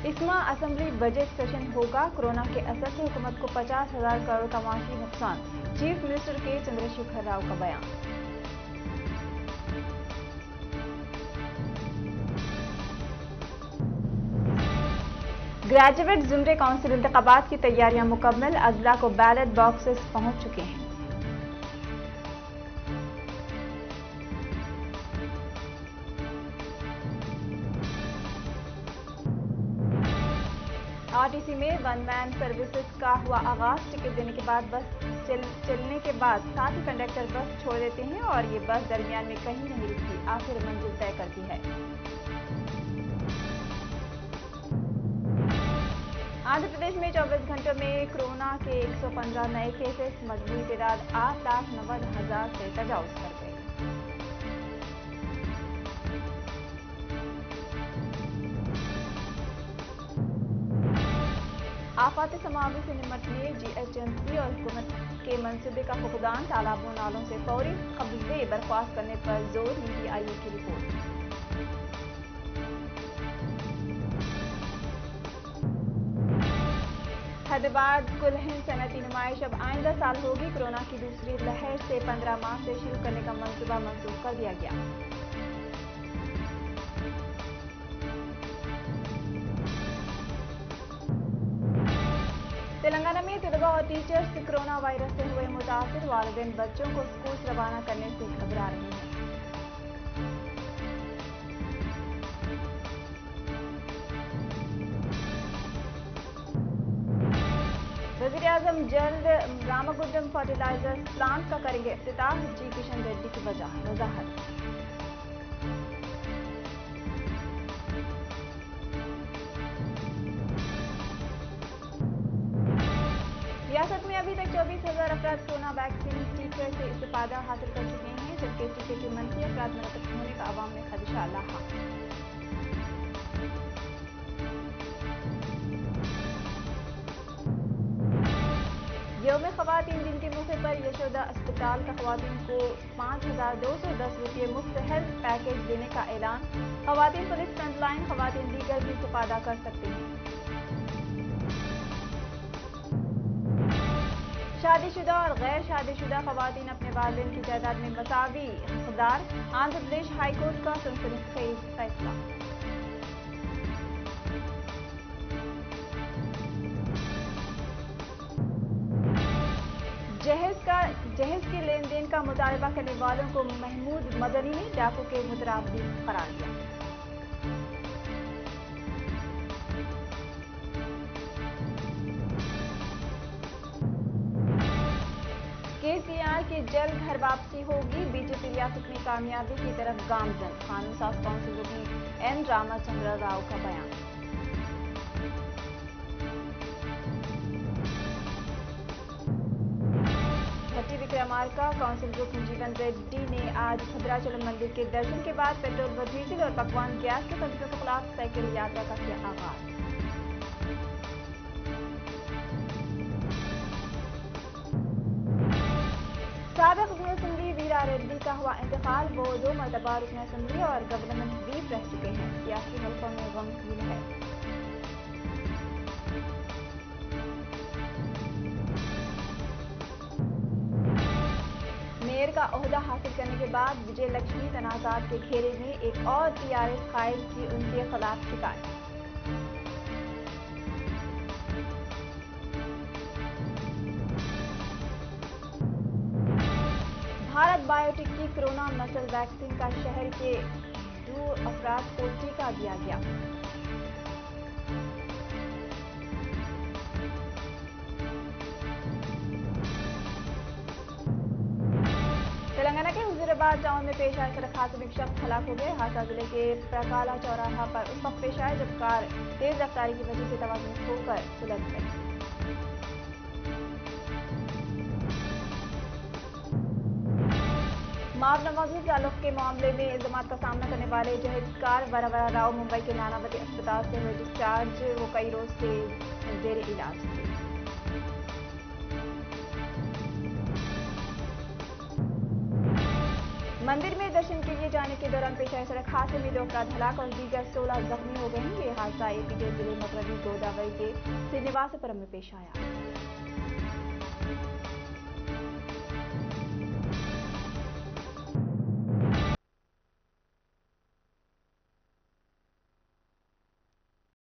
इसमा assembly budget session होगा। Corona के असर से हुकूमत को 50,000 करोड़ का माशी नुकसान। चीफ मिनिस्टर के चंद्रशेखर राव का बयान। ग्रेजुएट जुमरे काउंसिल इंतखाबात की तैयारियां मुकम्मल। अजला को बैलेट बॉक्सेस पहुंच चुके हैं। आरटीसी में वन मैन सर्विसेज का हुआ आगाज। टिकट देने के बाद बस चलने के बाद साथ ही कंडक्टर बस छोड़ देते हैं और ये बस दरमियान में कहीं नहीं रुकती, आखिर मंजिल तय करती है। आंध्र प्रदेश में 24 घंटों में कोरोना के 115 नए केसेस। मजबूरी तादाद 8,90,000 से तजावुज कर गई। आफाती समावी से निपटने जीएचएमसी और हुकूमत के मंसूबे का फुकदान। तालाबों नालों से फौरी कब्जे बर्खास्त करने पर जोर। नीति आयोग की रिपोर्ट। हैदराबाद कुल हिंद सनती नुमाइश अब आइंदा साल होगी। कोरोना की दूसरी लहर से 15 मार्च से शुरू करने का मंसूबा मंसूख कर दिया गया। तेलंगाना में तलबा और टीचर्स कोरोना वायरस से हुए मुतासिर। वालिदैन बच्चों को स्कूल रवाना करने से घबरा रहे हैं। वज़ीर-ए-आज़म जल्द रामागुंडम फर्टिलाइजर्स प्लांट का करेंगे इफ्तिताह। जी किशन रेड्डी की वजाहत। रियासत में अभी तक 24,000 अफराद कोरोना वैक्सीन टीके से इस्तेफादा हासिल कर चुके हैं, जबकि टीके के मनफी अफराद मुनतकिल होने का अवाम में खदशा लाहा। यौम ख़वातीन दिन के मौके पर यशोदा अस्पताल का ख़वातीन को 5,210 रुपये मुफ्त हेल्थ पैकेज देने का ऐलान। ख़वातीन पुलिस फ्रंटलाइन ख़वातीन दीगर भी इस्तेफादा कर सकते हैं। शादीशुदा और गैर शादीशुदा ख़वातीन अपने वालिदैन की जायदाद में मसावी हकदार। आंध्र प्रदेश हाईकोर्ट का सनसनीखेज फैसला। जहेज के लेन देन का मुतालबा करने वालों को महमूद मदनी ने डाकू के मुतरादी करार दिया। केसीआर की जल्द घर वापसी होगी। बीजेपी रियासत में कामयाबी की तरफ गामजन। कानून साज काउंसिल रुकन एन रामचंद्र राव का बयान। भट्टी विक्रमार्का काउंसिल रुकन जीवन रेड्डी ने आज भद्राचलम मंदिर के दर्शन के बाद पेट्रोल व डीजल और पकवान गैस के तस्वीरों के खिलाफ साइकिल यात्रा का किया आगाज। साबिक रुकन असेंबली वीरा रेड्डी का हुआ इंतकाल। वो 2 मरतबा रुकन असेंबली और गवर्नमेंट व्हीप रह चुके हैं। सियासी हल्कों में गम फील है। मेयर का ओहदा हासिल करने के बाद विजय लक्ष्मी तनाजात के घेरे में। एक और टीआरएस कायद की उनके खिलाफ शिकायत। भारत बायोटेक की कोरोना नस्ल वैक्सीन का शहर के 2 अफराद को टीका दिया गया। तेलंगाना के हुजूराबाद टाउन में पेश आए सड़क हादसे में एक शख्स हलाक हो गए। हादसा जिले के प्रकाला चौराहा पर उस वक्त पेश आया जब कार तेज रफ्तारी की वजह से तवाज़ुन खोकर उलट गई। माव नवाजी ताल्लुक के मामले में इल्जामात का सामना करने वाले जहेजकार वरवरा राव मुंबई के नानावती अस्पताल से हुए डिस्चार्ज। वो कई रोज से जेर इलाज थे। मंदिर में दर्शन के लिए जाने के दौरान पेश आए सड़क हादसे में 2 अफराद हलाक और दीगर 16 जख्मी हो गए हैं। ये हादसा एपी के जिले मकरवी गोदावरी के श्रीनिवासपुरम में पेश आया।